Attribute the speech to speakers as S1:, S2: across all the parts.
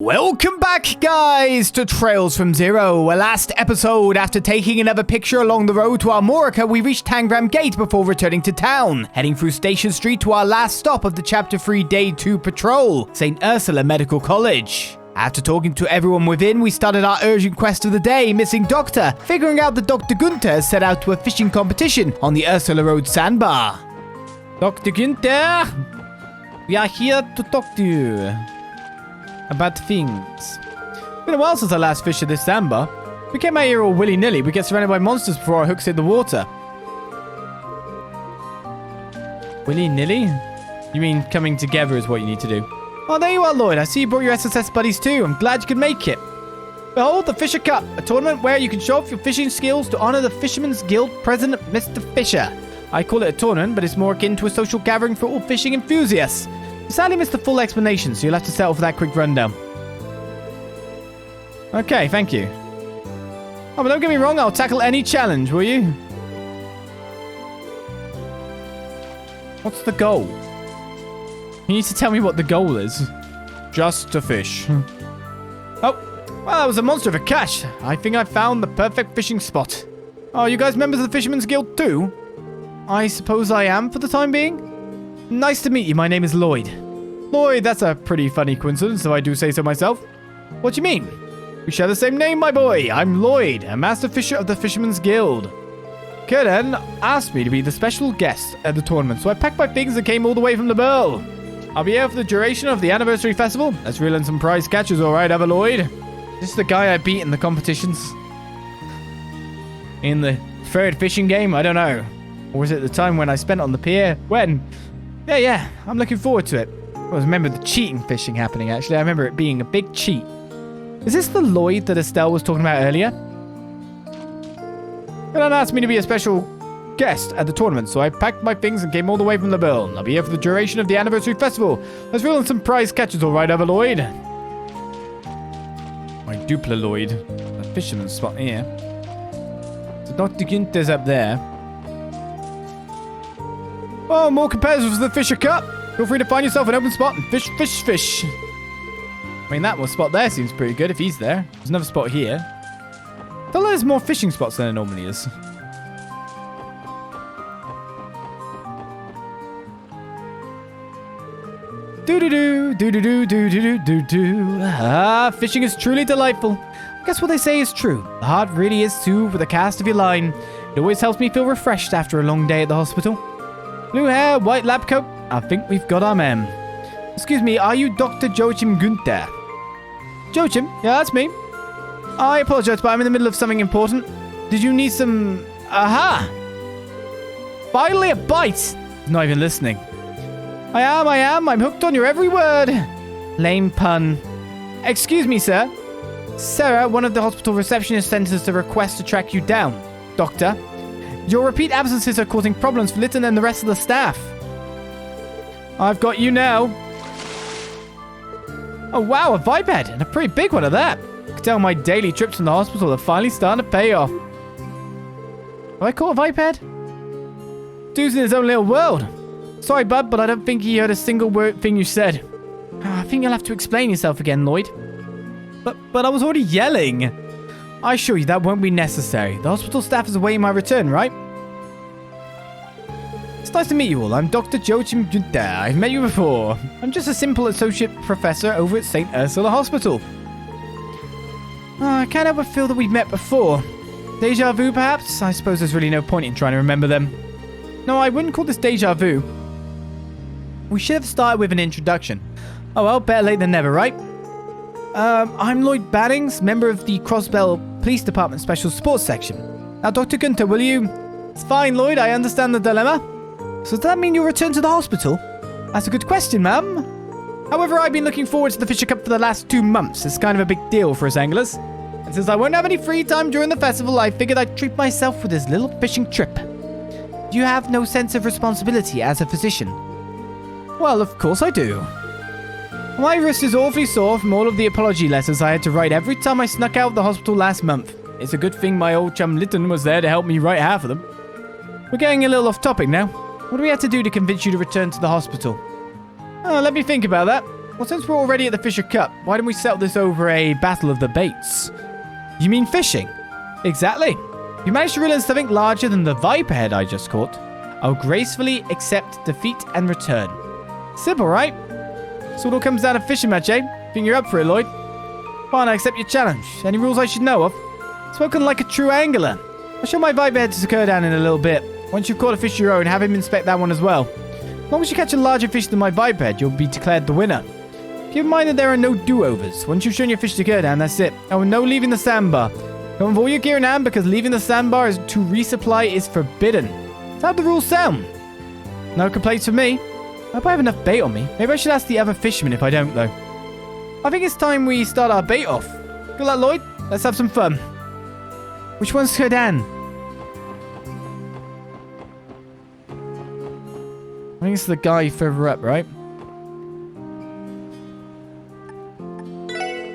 S1: Welcome back, guys, to Trails from Zero. Last episode, after taking another picture along the road to Armorica, we reached Tangram Gate before returning to town, heading through Station Street to our last stop of the Chapter 3 Day 2 patrol, St.Ursula Medical College. After talking to everyone within, we started our urgent quest of the day, missing Doctor, figuring out that Dr Guenter set out to a fishing competition on the Ursula Road sandbar. Dr Guenter, we are here to talk to you about things. It's been a while since I last fished at this sandbar. We came out here all willy-nilly. We get surrounded by monsters before our hooks hit the water. Willy-nilly? You mean coming together is what you need to do? Oh, there you are, Lloyd. I see you brought your SSS buddies too. I'm glad you could make it. Behold, the Fisher Cup, a tournament where you can show off your fishing skills to honor the Fisherman's Guild President, Mr. Fisher. I call it a tournament, but it's more akin to a social gathering for all fishing enthusiasts. You sadly missed the full explanation, so you'll have to settle for that quick rundown. Okay, thank you. Oh, but don't get me wrong, I'll tackle any challenge, will you? What's the goal? You need to tell me what the goal is. Just to fish. Oh, well, that was a monster of a catch. I think I found the perfect fishing spot. Oh, you guys members of the Fisherman's Guild too? I suppose I am for the time being? Nice to meet you. My name is Lloyd. Lloyd, that's a pretty funny coincidence, if I do say so myself. What do you mean? We share the same name, my boy. I'm Lloyd, a master fisher of the Fisherman's Guild. Curtin asked me to be the special guest at the tournament, so I packed my things and came all the way from the Bell. I'll be here for the duration of the anniversary festival. Let's reel in some prize catches, all right, Lloyd? This is the guy I beat in the competitions. In the third fishing game? I don't know. Or was it the time when I spent on the pier? When? Yeah, I'm looking forward to it. I remember the cheating fishing happening, actually. I remember it being a big cheat. Is this the Lloyd that Estelle was talking about earlier? Ellen asked me to be a special guest at the tournament, so I packed my things and came all the way from the Bell. I'll be here for the duration of the anniversary festival. Let's reel in some prize catches, all right, Lloyd? My dupla Lloyd. A fisherman's spot here. So Dr. Guenter's up there. Oh, more competitors for the Fisher Cup. Feel free to find yourself an open spot and fish. I mean, that one spot there seems pretty good if he's there. There's another spot here. I thought there's more fishing spots than there normally is. Do-do-do. Ah, fishing is truly delightful. Guess what they say is true. The heart really is too with a cast of your line. It always helps me feel refreshed after a long day at the hospital. Blue hair, white lab coat. I think we've got our man. Excuse me, are you Dr. Joachim Gunter? Joachim? Yeah, that's me. I apologize, but I'm in the middle of something important. Did you need some... Aha! Finally a bite! Not even listening. I am. I'm hooked on your every word. Lame pun. Excuse me, sir. Sarah, one of the hospital receptionists, sent us a request to track you down. Doctor, your repeat absences are causing problems for Lytton and the rest of the staff. I've got you now. Oh, wow, a biped, and a pretty big one at that. I can tell my daily trips from the hospital are finally starting to pay off. Have I caught a biped? Dude's in his own little world. Sorry, bud, but I don't think he heard a single word thing you said. I think you'll have to explain yourself again, Lloyd. But I was already yelling. I assure you that won't be necessary. The hospital staff is awaiting my return, right? It's nice to meet you all. I'm Dr. Joachim Gunter. I've met you before. I'm just a simple associate professor over at St. Ursula Hospital. I can't help but feel that we've met before. Deja vu, perhaps? I suppose there's really no point in trying to remember them. No, I wouldn't call this deja vu. We should have started with an introduction. Oh well, better late than never, right? I'm Lloyd Bannings, member of the Crossbell Police Department Special Sports Section. Now, Dr. Guenter, will you... It's fine, Lloyd, I understand the dilemma. So does that mean you'll return to the hospital? That's a good question, ma'am. However, I've been looking forward to the Fisher Cup for the last 2 months. It's kind of a big deal for us anglers. And since I won't have any free time during the festival, I figured I'd treat myself with this little fishing trip. Do you have no sense of responsibility as a physician? Well, of course I do. My wrist is awfully sore from all of the apology letters I had to write every time I snuck out of the hospital last month. It's a good thing my old chum Lytton was there to help me write half of them. We're getting a little off topic now. What do we have to do to convince you to return to the hospital? Let me think about that. Well, since we're already at the Fisher Cup, why don't we settle this over a battle of the baits? You mean fishing? Exactly. If you manage to reel in something larger than the viper head I just caught, I'll gracefully accept defeat and return. Simple, right? So it all comes down to fishing match, eh? Think you're up for it, Lloyd? Fine, I accept your challenge. Any rules I should know of? Spoken like a true angler. I'll show my viper head to Kurdan in a little bit. Once you've caught a fish of your own, have him inspect that one as well. As long as you catch a larger fish than my viper head, you'll be declared the winner. Keep in mind that there are no do-overs. Once you've shown your fish to Kurdan, that's it. Oh, no leaving the sandbar. Come with all your gear in hand, because leaving the sandbar to resupply is forbidden. That's how the rules sound. No complaints from me. I hope I have enough bait on me. Maybe I should ask the other fishermen if I don't, though. I think it's time we start our bait off. Good luck, Lloyd. Let's have some fun. Which one's Kurdan? I think it's the guy further up, right?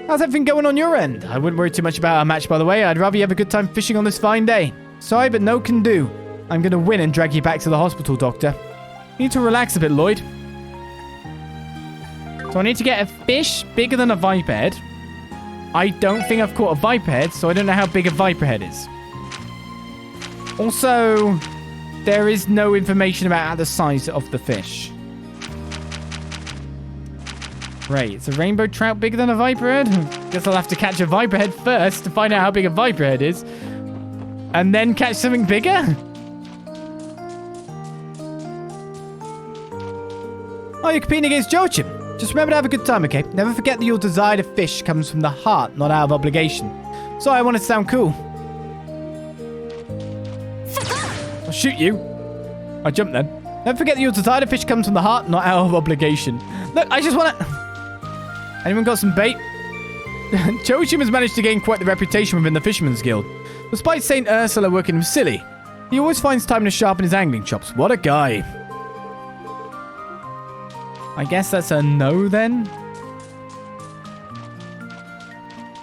S1: How's everything going on your end? I wouldn't worry too much about our match, by the way. I'd rather you have a good time fishing on this fine day. Sorry, but no can do. I'm going to win and drag you back to the hospital, Doctor. You need to relax a bit, Lloyd. So I need to get a fish bigger than a viper head. I don't think I've caught a viper head, so I don't know how big a viper head is. Also, there is no information about the size of the fish. Right, it's a rainbow trout bigger than a viper head? Guess I'll have to catch a viper head first to find out how big a viper head is. And then catch something bigger? Oh, you're competing against Joachim. Just remember to have a good time, okay? Never forget that your desire to fish comes from the heart, not out of obligation. Sorry, I want to sound cool. I'll shoot you. I jumped then. Never forget that your desire to fish comes from the heart, not out of obligation. Look, I just want to... Anyone got some bait? Joachim has managed to gain quite the reputation within the Fisherman's Guild. Despite St.Ursula working him silly, he always finds time to sharpen his angling chops. What a guy. I guess that's a no then?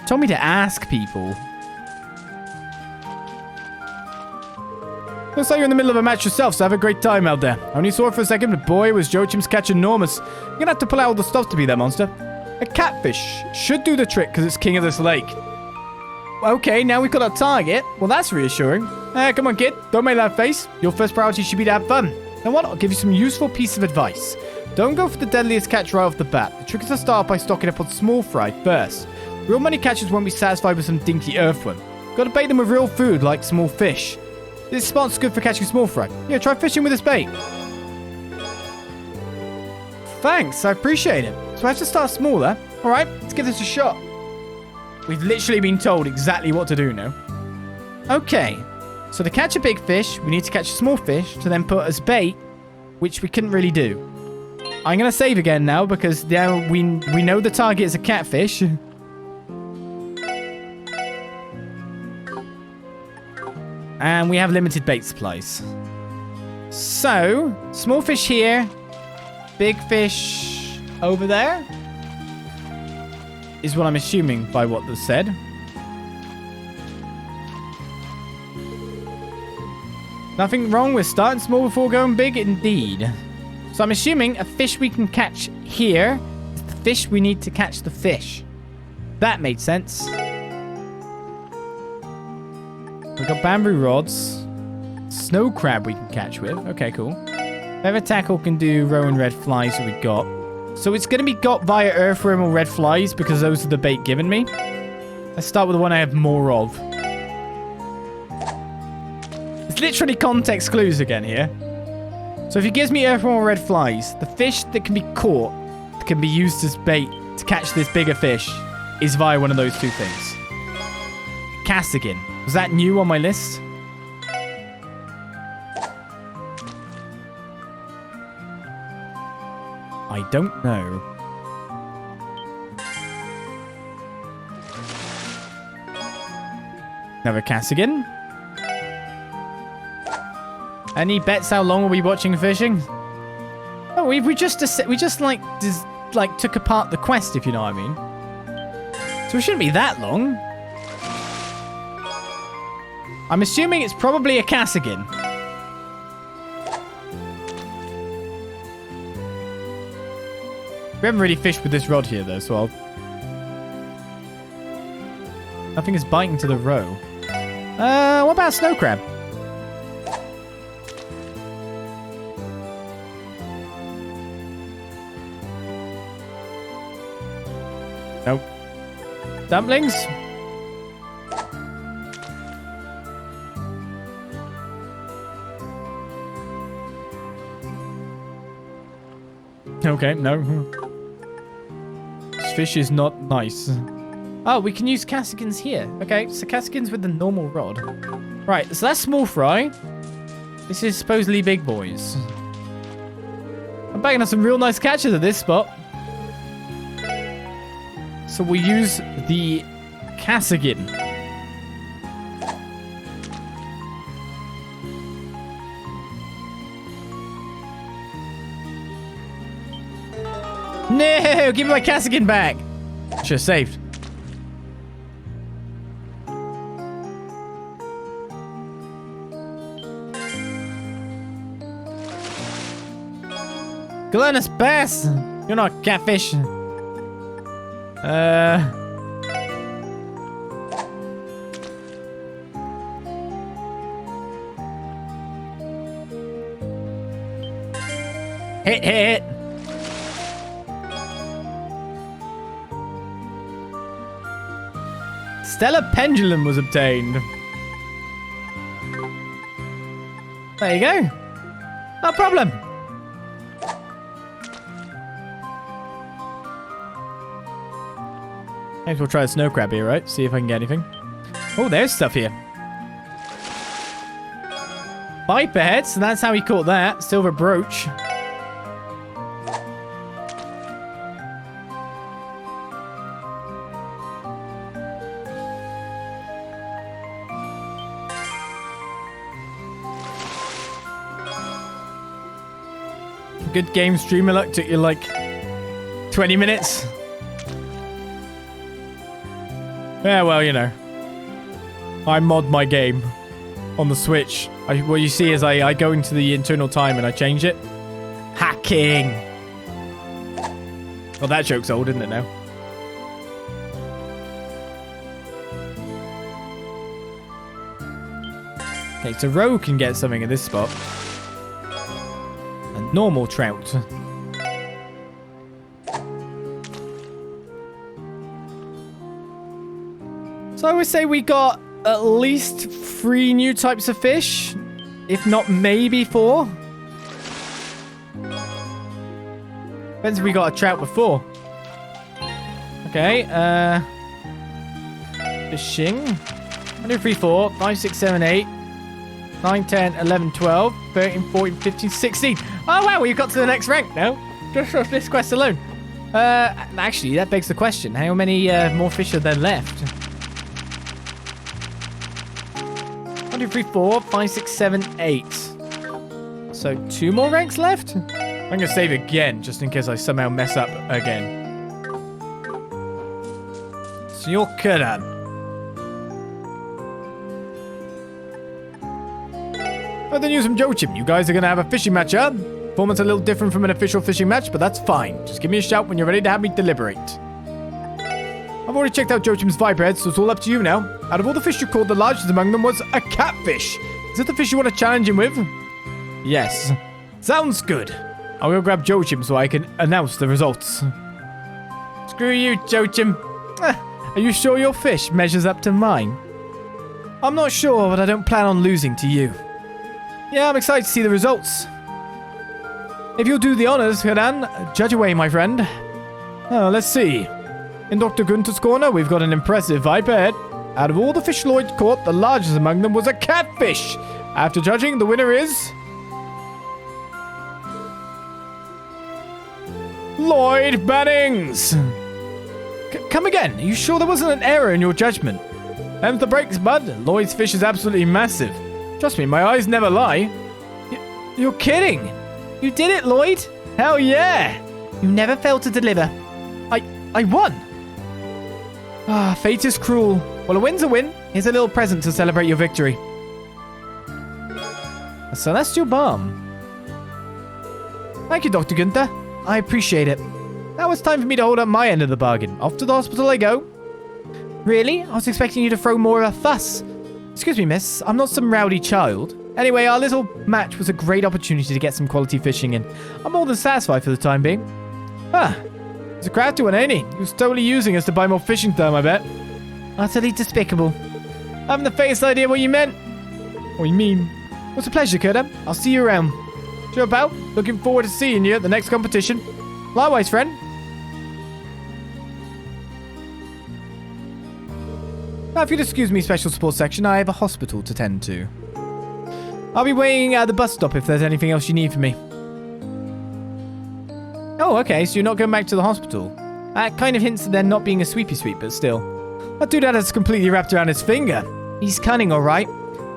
S1: Told me to ask people. Looks like you're in the middle of a match yourself, so have a great time out there. I only saw it for a second, but boy, was Joachim's catch enormous. You're gonna have to pull out all the stuff to be that monster. A catfish should do the trick because it's king of this lake. Okay, now we've got our target. Well, that's reassuring. Come on, kid. Don't make that face. Your first priority should be to have fun. Now what? I'll give you some useful piece of advice. Don't go for the deadliest catch right off the bat. The trick is to start by stocking up on small fry first. Real money catchers won't be satisfied with some dinky earthworm. Got to bait them with real food like small fish. This spot's good for catching small fry. Yeah, try fishing with this bait. Thanks, I appreciate it. So I have to start smaller. Alright, let's give this a shot. We've literally been told exactly what to do now. Okay, so to catch a big fish, we need to catch a small fish to then put as bait, which we couldn't really do. I'm going to save again now because now we know the target is a catfish. And we have limited bait supplies. So, small fish here, big fish over there, is what I'm assuming by what was said. Nothing wrong with starting small before going big, indeed. So I'm assuming a fish we can catch here is the fish we need to catch the fish. That made sense. We've got bamboo rods. Snow crab we can catch with. Okay, cool. Feather tackle can do roe and red flies that we got. So it's going to be got via earthworm or red flies because those are the bait given me. Let's start with the one I have more of. It's literally context clues again here. So if he gives me earthworm or red flies, the fish that can be caught, that can be used as bait to catch this bigger fish, is via one of those two things. Castigan. Was that new on my list? I don't know. Another Castigan. Any bets how long we'll be watching fishing? Oh, we just took apart the quest, if you know what I mean. So it shouldn't be that long. I'm assuming it's probably a Castigan. We haven't really fished with this rod here, though, so I'll... Nothing is biting to the row. What about snow crab? Nope. Dumplings? Okay, no. This fish is not nice. Oh, we can use cassikins here. Okay, so cassikins with the normal rod. Right, so that's small fry. This is supposedly big boys. I'm bagging up some real nice catches at this spot. So we'll use the cassikin. No! Give me my cassikin back! Should have saved. Glenus bass! You're not a catfish. Hit! Stellar pendulum was obtained. There you go. No problem. Maybe we'll try a snow crab here, right? See if I can get anything. Oh, there's stuff here. Viper head, so that's how he caught that. Silver brooch. Good game streamer luck. Took you like 20 minutes. Yeah, well, you know. I mod my game on the Switch. What you see is I go into the internal time and I change it. Hacking! Well, that joke's old, isn't it now? Okay, so Roe can get something at this spot. A normal trout. So I would say we got at least 3 new types of fish, if not maybe 4. Depends if we got a trout before. Okay, fishing. 1, 2, 3, 4, 5, 6, 7, 8, 9, 10, 11, 12, 13, 14, 15, 16. Oh wow, we've got to the next rank now. Just for this quest alone. Actually, that begs the question. How many more fish are there left? 1, 2, 3, 4, 5, 6, 7, 8. So 2 more ranks left? I'm going to save again, just in case I somehow mess up again. So you're Kudan. Further news from Joachim. You guys are going to have a fishing match, huh? Performance a little different from an official fishing match, but that's fine. Just give me a shout when you're ready to have me deliberate. I've already checked out Joachim's viper head, so it's all up to you now. Out of all the fish you caught, the largest among them was a catfish. Is it the fish you want to challenge him with? Yes. Sounds good. I'll go grab Joachim so I can announce the results. Screw you, Joachim. Are you sure your fish measures up to mine? I'm not sure, but I don't plan on losing to you. Yeah, I'm excited to see the results. If you'll do the honors, Kudan, judge away, my friend. Oh, let's see. In Dr. Guenter's corner, we've got an impressive viper head. Out of all the fish Lloyd caught, the largest among them was a catfish. After judging, the winner is... Lloyd Bannings! Come again. Are you sure there wasn't an error in your judgment? Them's the breaks, bud. Lloyd's fish is absolutely massive. Trust me, my eyes never lie. You're kidding. You did it, Lloyd. Hell yeah. You never failed to deliver. I won. Ah, fate is cruel. Well, a win's a win. Here's a little present to celebrate your victory. A celestial balm. Thank you, Dr. Guenter. I appreciate it. Now it's time for me to hold up my end of the bargain. Off to the hospital I go. Really? I was expecting you to throw more of a fuss. Excuse me, miss. I'm not some rowdy child. Anyway, our little match was a great opportunity to get some quality fishing in. I'm more than satisfied for the time being. He's a crafty one, ain't he? He was totally using us to buy more fishing time, I bet. Utterly despicable. I haven't the faintest idea what you meant. What you mean? What's a pleasure, Gunter. I'll see you around. Sure, pal. Looking forward to seeing you at the next competition. Likewise, friend. Now, if you'd excuse me, special support section, I have a hospital to tend to. I'll be waiting at the bus stop if there's anything else you need from me. Oh, okay, so you're not going back to the hospital. That kind of hints at there not being a sweepy sweep, but still. That dude has completely wrapped around his finger. He's cunning, all right.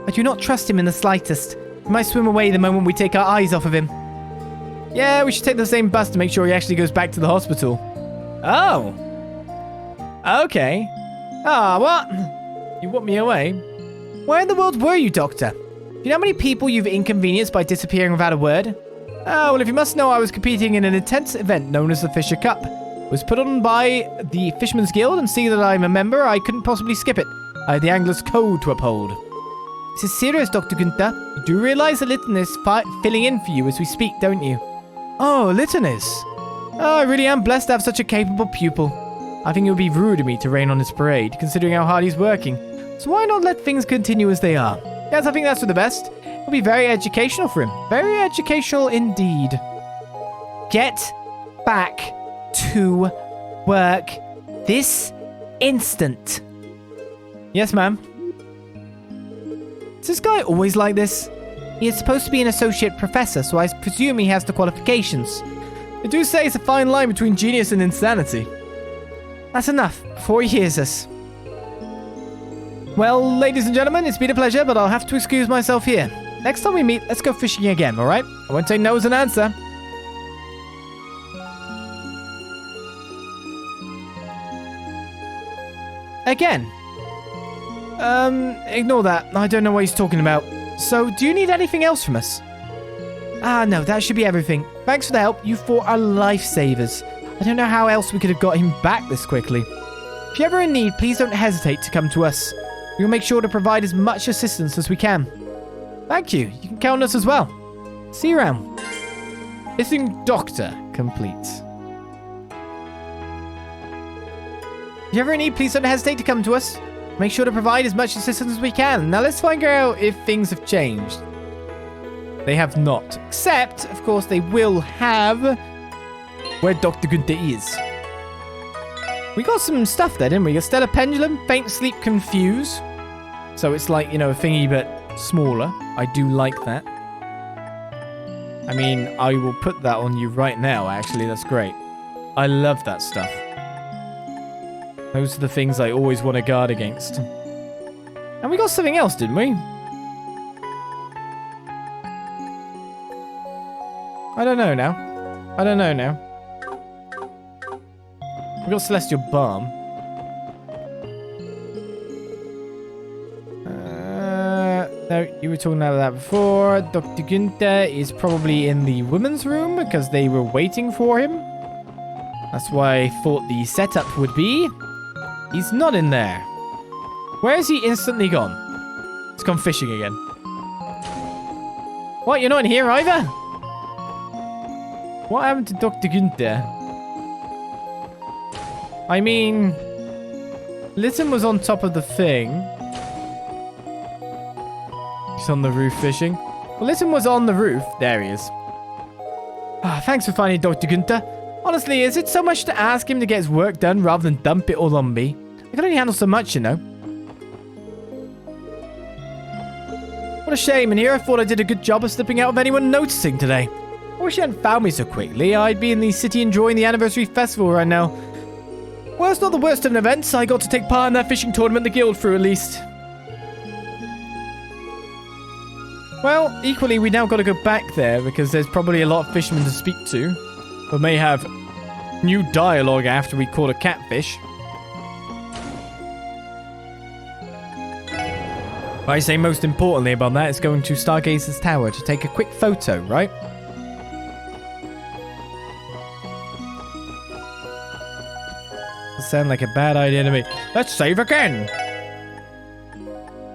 S1: I do not trust him in the slightest. He might swim away the moment we take our eyes off of him. Yeah, we should take the same bus to make sure he actually goes back to the hospital. Oh. Okay. Ah, what? You want me away? Where in the world were you, Doctor? Do you know how many people you've inconvenienced by disappearing without a word? Oh, well, if you must know, I was competing in an intense event known as the Fisher Cup. It was put on by the Fisherman's Guild, and seeing that I'm a member, I couldn't possibly skip it. I had the Angler's Code to uphold. This is serious, Dr. Guenter. You do realize the Lytton is filling in for you as we speak, don't you? Oh, Lytton is. Oh, I really am blessed to have such a capable pupil. I think it would be rude of me to rain on his parade, considering how hard he's working. So why not let things continue as they are? Yes, I think that's for the best. It'll be very educational for him. Very educational indeed. Get back to work this instant. Yes, ma'am. Is this guy always like this? He is supposed to be an associate professor, so I presume he has the qualifications. They do say it's a fine line between genius and insanity. That's enough, before he hears us. Well, ladies and gentlemen, it's been a pleasure, but I'll have to excuse myself here. Next time we meet, let's go fishing again, alright? I won't say no as an answer. Again. Ignore that. I don't know what he's talking about. So, do you need anything else from us? Ah, no, that should be everything. Thanks for the help. You four are lifesavers. I don't know how else we could have got him back this quickly. If you're ever in need, please don't hesitate to come to us. We'll make sure to provide as much assistance as we can. Thank you. You can count on us as well. See you around. Missing Doctor complete. If you're ever in need, please don't hesitate to come to us. Make sure to provide as much assistance as we can. Now let's find out if things have changed. They have not. Except, of course, they will have where Dr. Guenter is. We got some stuff there, didn't we? A stellar pendulum, faint sleep, confuse. So it's like, you know, a thingy but smaller. I do like that. I mean, I will put that on you right now, actually. That's great. I love that stuff. Those are the things I always want to guard against. And we got something else, didn't we? I don't know now. I don't know now. We got Celestial Balm. No, you were talking about that before. Dr. Guenter is probably in the women's room because they were waiting for him. That's why I thought the setup would be. He's not in there. Where is he instantly gone? He's gone fishing again. What, you're not in here either? What happened to Dr. Guenter? I mean, Lytton was on top of the thing. He's on the roof fishing. Well, Lytton was on the roof. There he is. Ah, thanks for finding Dr. Guenter. Honestly, is it so much to ask him to get his work done rather than dump it all on me? I can only handle so much, you know. What a shame. And here I thought I did a good job of slipping out of anyone noticing today. I wish you hadn't found me so quickly. I'd be in the city enjoying the anniversary festival right now. Well, it's not the worst of an event. I got to take part in that fishing tournament the guild threw, at least. Well, equally, we now got to go back there because there's probably a lot of fishermen to speak to. We may have new dialogue after we caught a catfish. I say most importantly about that is going to Stargazer's Tower to take a quick photo, right? sound like a bad idea to me. Let's save again.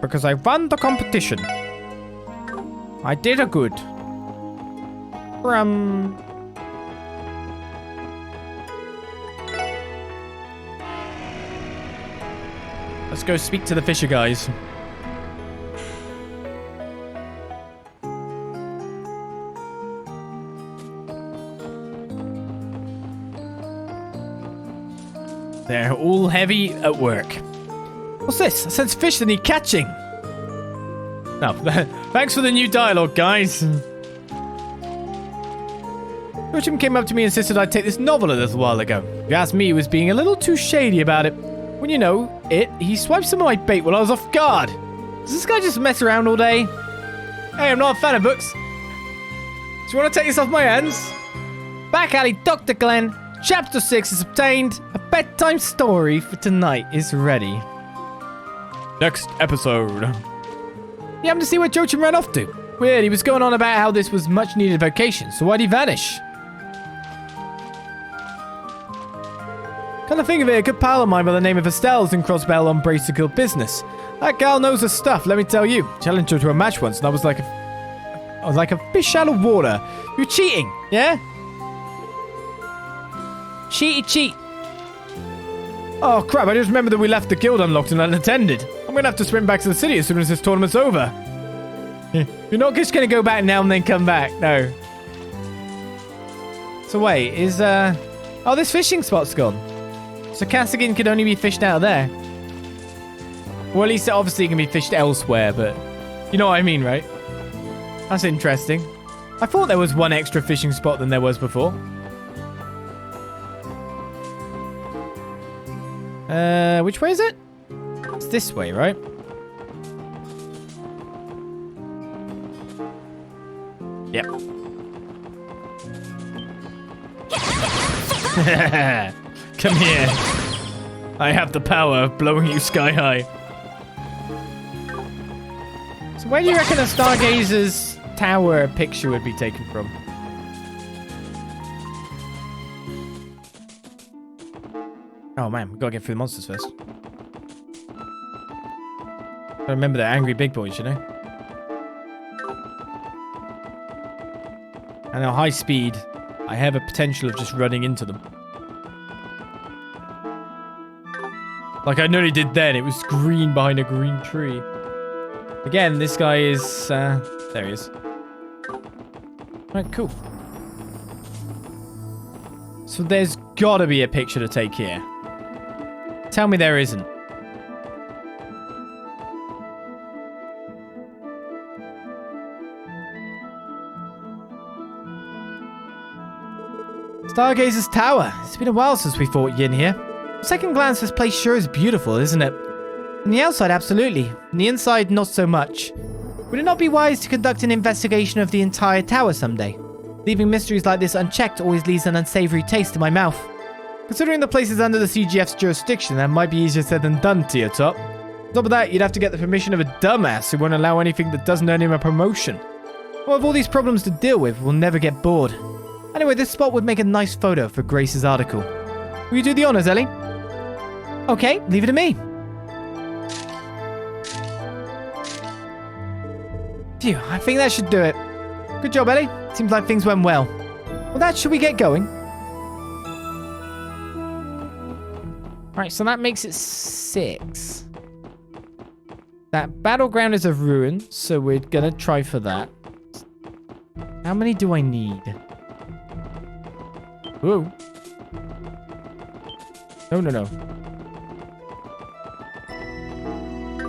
S1: Because I won the competition. I did a good. Let's go speak to the fisher guys. They're all heavy at work. What's this? I sense fish that need catching. No, thanks for the new dialogue, guys. Jim came up to me and insisted I'd take this novel a little while ago. If you asked me, he was being a little too shady about it. When you know it, he swiped some of my bait while I was off guard. Does this guy just mess around all day? Hey, I'm not a fan of books. Do you want to take this off my hands? Back alley, Dr. Glenn. Chapter 6 is obtained. A bedtime story for tonight is ready. Next episode. You happen to see where Joachim ran off to? Weird, he was going on about how this was much needed vacation, so why'd he vanish? Kind of think of it, a good pal of mine by the name of Estelle's in Crossbell on Bracegill business. That gal knows her stuff, let me tell you. Challenged her to a match once, and I was like a fish out of water. You're cheating, yeah? Cheat. Oh crap, I just remembered that we left the guild unlocked and unattended. I'm gonna have to sprint back to the city as soon as this tournament's over. You're not just gonna go back now and then come back, no. So wait, is oh, this fishing spot's gone. So Kasagin could only be fished out of there. Well, at least it obviously can be fished elsewhere, but you know what I mean, right? That's interesting. I thought there was one extra fishing spot than there was before. Which way is it? It's this way, right? Yep. Come here. I have the power of blowing you sky high. So where do you reckon a Stargazer's Tower picture would be taken from? Oh man, we gotta get through the monsters first. Gotta remember they're angry big boys, you know? And at high speed, I have a potential of just running into them. Like I nearly did then, it was green behind a green tree. Again, this guy is, there he is. Alright, cool. So there's gotta be a picture to take here. Tell me there isn't. Stargazer's Tower. It's been a while since we fought Yin here. Second glance, this place sure is beautiful, isn't it? On the outside, absolutely. On the inside, not so much. Would it not be wise to conduct an investigation of the entire tower someday? Leaving mysteries like this unchecked always leaves an unsavory taste in my mouth. Considering the place is under the CGF's jurisdiction, that might be easier said than done, Tear Top. On top of that, you'd have to get the permission of a dumbass who won't allow anything that doesn't earn him a promotion. Well, with all these problems to deal with, we'll never get bored. Anyway, this spot would make a nice photo for Grace's article. Will you do the honors, Ellie? Okay, leave it to me. Phew, I think that should do it. Good job, Ellie. Seems like things went well. Well, that should we get going? Right, so that makes it 6. That battleground is a ruin, so we're gonna try for that. How many do I need? Whoa. No.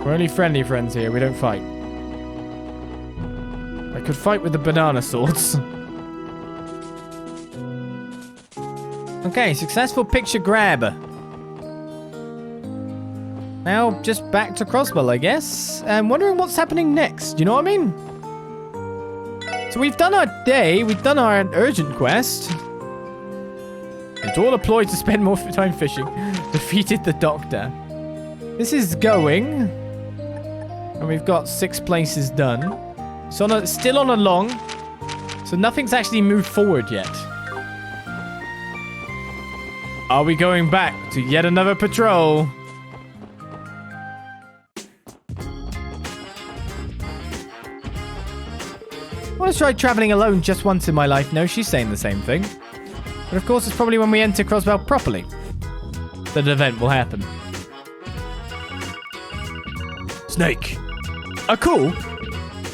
S1: We're only friendly friends here, we don't fight. I could fight with the banana swords. Okay, successful picture grab. Now, just back to Crossbell, I guess. I'm wondering what's happening next, you know what I mean? So we've done our day, we've done our urgent quest. It's all a ploy to spend more time fishing. Defeated the doctor. This is going. And we've got 6 places done. So still on a long. So nothing's actually moved forward yet. Are we going back to yet another patrol? I want to try traveling alone just once in my life. No, she's saying the same thing. But of course, it's probably when we enter Crossbell properly that an event will happen. Snake. A call?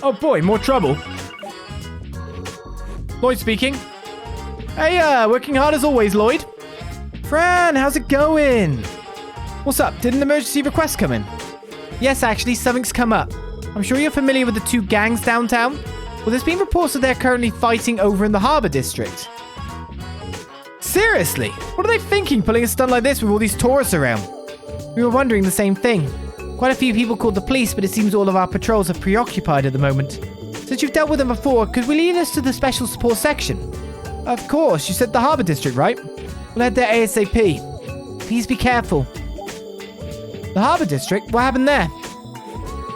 S1: Oh boy, more trouble. Lloyd speaking. Hey, working hard as always, Lloyd. Fran, how's it going? What's up? Did an emergency request come in? Yes, actually, something's come up. I'm sure you're familiar with the two gangs downtown. Well, there's been reports that they're currently fighting over in the Harbour District. Seriously? What are they thinking, pulling a stunt like this with all these tourists around? We were wondering the same thing. Quite a few people called the police, but it seems all of our patrols are preoccupied at the moment. Since you've dealt with them before, could we lead us to the special support section? Of course, you said the Harbour District, right? We'll head there ASAP. Please be careful. The Harbour District? What happened there?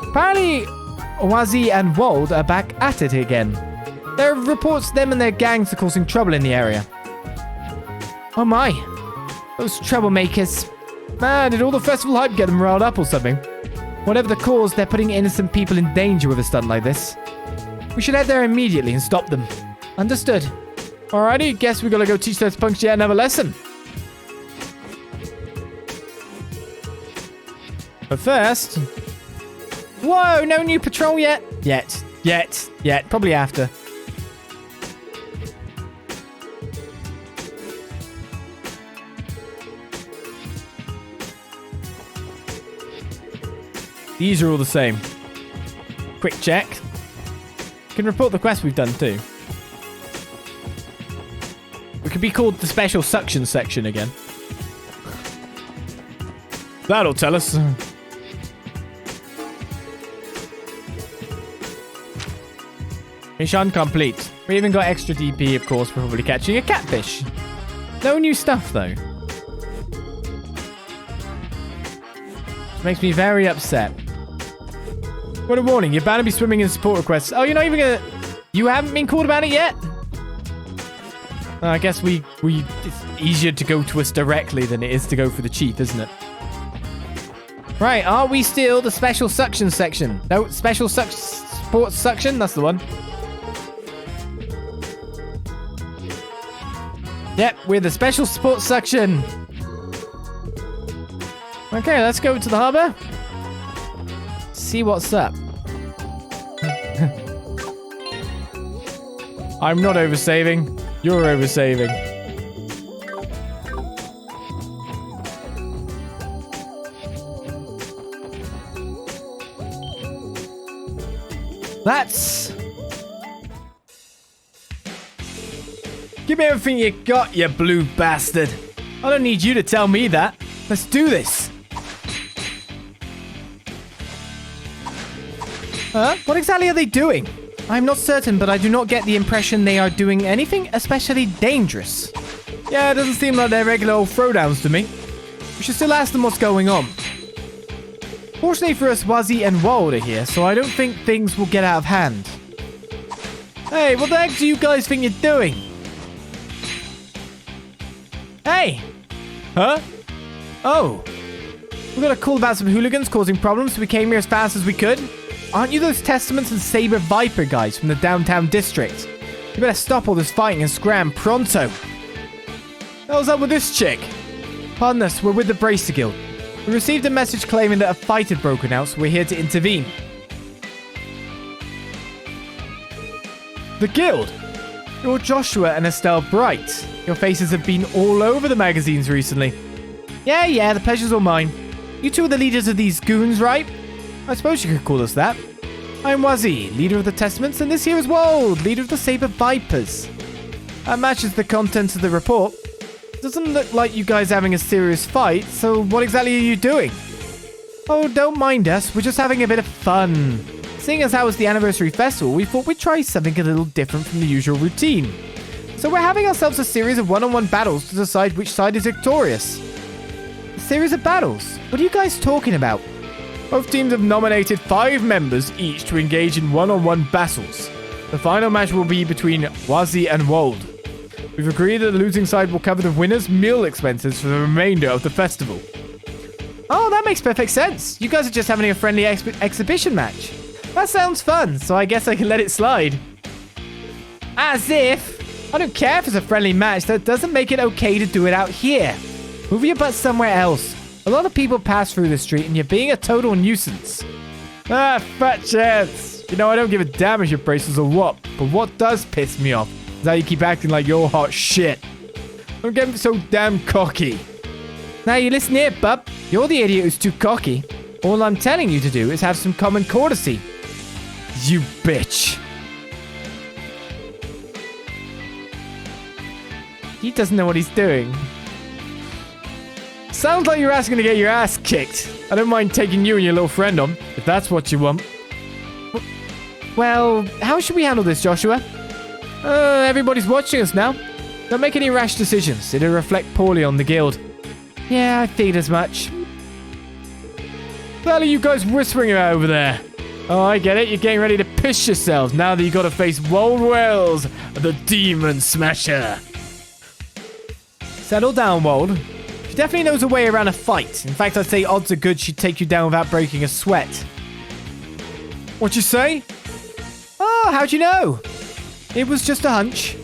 S1: Apparently, Owazi and Wold are back at it again. There are reports them and their gangs are causing trouble in the area. Oh my. Those troublemakers. Man, did all the festival hype get them riled up or something? Whatever the cause, they're putting innocent people in danger with a stunt like this. We should head there immediately and stop them. Understood. Alrighty, guess we gotta go teach those punks yet another lesson. But first... Whoa, no new patrol yet? Yet. Probably after. These are all the same. Quick check. Can report the quest we've done too. We could be called the special suction section again. That'll tell us. Mission complete. We even got extra DP, of course, for probably catching a catfish. No new stuff, though. Which makes me very upset. What a warning. You're bound to be swimming in support requests. Oh, you're not even gonna... You haven't been called about it yet? I guess it's easier to go to us directly than it is to go for the chief, isn't it? Right, are we still the special suction section? No, special support suction? That's the one. Yep, we're the special support section. Okay, let's go to the harbour. See what's up. I'm not oversaving. You're oversaving. That's... Give me everything you got, you blue bastard. I don't need you to tell me that. Let's do this. Huh? What exactly are they doing? I'm not certain, but I do not get the impression they are doing anything especially dangerous. Yeah, it doesn't seem like they're regular old throwdowns to me. We should still ask them what's going on. Fortunately for us, Wazzy and Wold are here, so I don't think things will get out of hand. Hey, what the heck do you guys think you're doing? Hey! Huh? Oh. We got a call about some hooligans causing problems, so we came here as fast as we could. Aren't you those Testaments and Saber Viper guys from the downtown district? You better stop all this fighting and scram pronto. What's up with this chick? Pardon us, we're with the Bracer Guild. We received a message claiming that a fight had broken out, so we're here to intervene. The Guild? You're Joshua and Estelle Bright. Your faces have been all over the magazines recently. Yeah, the pleasure's all mine. You two are the leaders of these goons, right? I suppose you could call us that. I'm Wazi, leader of the Testaments, and this here is Wold, leader of the Saber Vipers. That matches the contents of the report. Doesn't look like you guys are having a serious fight, so what exactly are you doing? Oh, don't mind us, we're just having a bit of fun. Seeing as how it's the anniversary festival, we thought we'd try something a little different from the usual routine. So we're having ourselves a series of one-on-one battles to decide which side is victorious. A series of battles? What are you guys talking about? Both teams have nominated 5 members each to engage in one-on-one battles. The final match will be between Wazi and Wold. We've agreed that the losing side will cover the winner's meal expenses for the remainder of the festival. Oh, that makes perfect sense. You guys are just having a friendly exhibition match. That sounds fun, so I guess I can let it slide. As if. I don't care if it's a friendly match. That doesn't make it okay to do it out here. Move your butt somewhere else. A lot of people pass through the street and you're being a total nuisance. Ah, fat chance. You know, I don't give a damn if your braces or what, but what does piss me off is how you keep acting like you're hot shit. Don't get so damn cocky. Now you listen here, bub. You're the idiot who's too cocky. All I'm telling you to do is have some common courtesy. You bitch. He doesn't know what he's doing. Sounds like you're asking to get your ass kicked. I don't mind taking you and your little friend on, if that's what you want. Well, how should we handle this, Joshua? Everybody's watching us now. Don't make any rash decisions. It'll reflect poorly on the guild. Yeah, I figured as much. What the hell are you guys whispering about over there? Oh, I get it. You're getting ready to piss yourselves now that you got to face Wold Wells, the Demon Smasher. Settle down, Wold. She definitely knows a way around a fight. In fact, I'd say odds are good she'd take you down without breaking a sweat. What'd you say? Oh, how'd you know? It was just a hunch.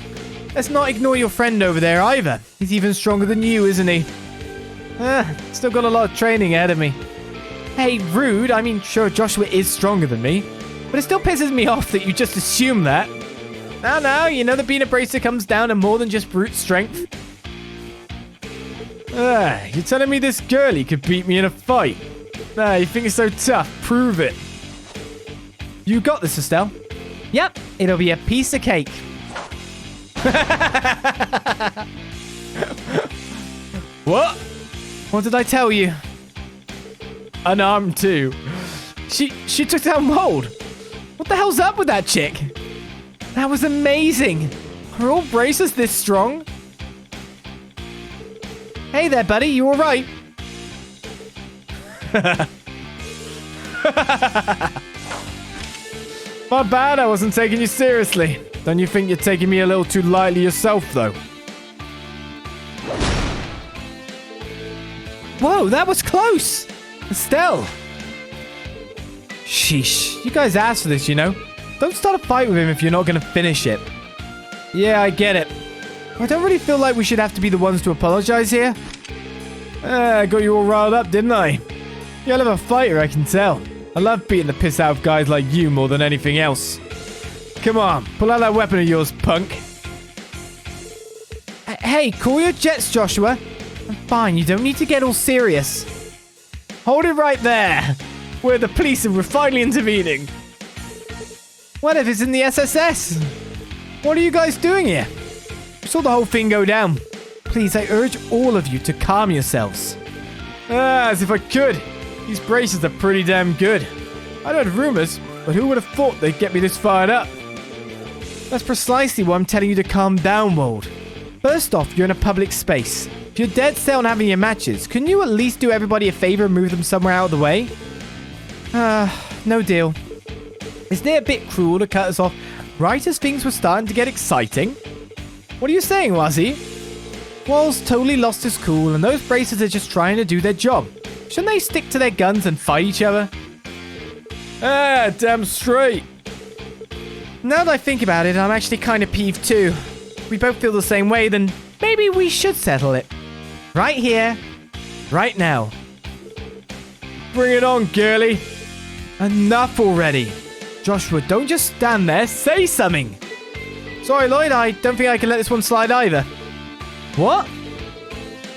S1: Let's not ignore your friend over there either. He's even stronger than you, isn't he? Still got a lot of training ahead of me. Hey, rude. I mean, sure, Joshua is stronger than me, but it still pisses me off that you just assume that. Now, you know the being a bracer comes down to more than just brute strength. You're telling me this girlie could beat me in a fight? You think it's so tough? Prove it. You got this, Estelle. Yep, it'll be a piece of cake. What? What did I tell you? Unarmed too. She took down Mold. What the hell's up with that chick? That was amazing. Are all bracers this strong? Hey there, buddy. You all right? Not bad. I wasn't taking you seriously. Don't you think you're taking me a little too lightly yourself, though? Whoa, that was close. Estelle. Sheesh. You guys asked for this, you know. Don't start a fight with him if you're not going to finish it. Yeah, I get it. I don't really feel like we should have to be the ones to apologize here. I got you all riled up, didn't I? You're a fighter, I can tell. I love beating the piss out of guys like you more than anything else. Come on, pull out that weapon of yours, punk. Hey, cool your jets, Joshua. I'm fine, you don't need to get all serious. Hold it right there. We're the police and we're finally intervening. What if it's in the SSS? What are you guys doing here? I saw the whole thing go down. Please, I urge all of you to calm yourselves. As if I could. These braces are pretty damn good. I'd heard rumors, but who would have thought they'd get me this fired up? That's precisely why I'm telling you to calm down, Wold. First off, you're in a public space. If you're dead set on having your matches, couldn't you at least do everybody a favor and move them somewhere out of the way? No deal. Isn't it a bit cruel to cut us off right as things were starting to get exciting? What are you saying, Wazzy? Wall's totally lost his cool and those bracers are just trying to do their job. Shouldn't they stick to their guns and fight each other? Damn straight. Now that I think about it, I'm actually kind of peeved too. If we both feel the same way, then maybe we should settle it. Right here, right now. Bring it on, girlie. Enough already. Joshua, don't just stand there. Say something. Sorry, Lloyd. I don't think I can let this one slide either. What?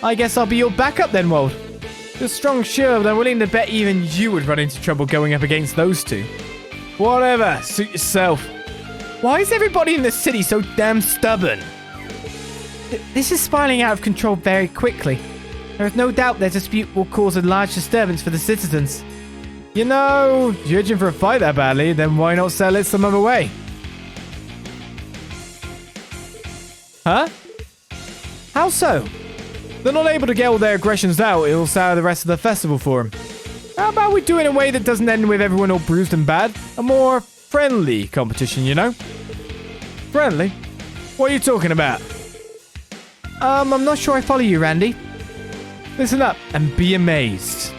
S1: I guess I'll be your backup then, Wold. You're strong, sure, but I'm willing to bet even you would run into trouble going up against those two. Whatever. Suit yourself. Why is everybody in this city so damn stubborn? This is spiraling out of control very quickly. There is no doubt their dispute will cause a large disturbance for the citizens. You know, if you're urging for a fight that badly, then why not settle it some other way? Huh? How so? They're not able to get all their aggressions out, it'll sour the rest of the festival for them. How about we do it in a way that doesn't end with everyone all bruised and bad? A more friendly competition, you know? Friendly? What are you talking about? I'm not sure I follow you, Randy. Listen up and be amazed.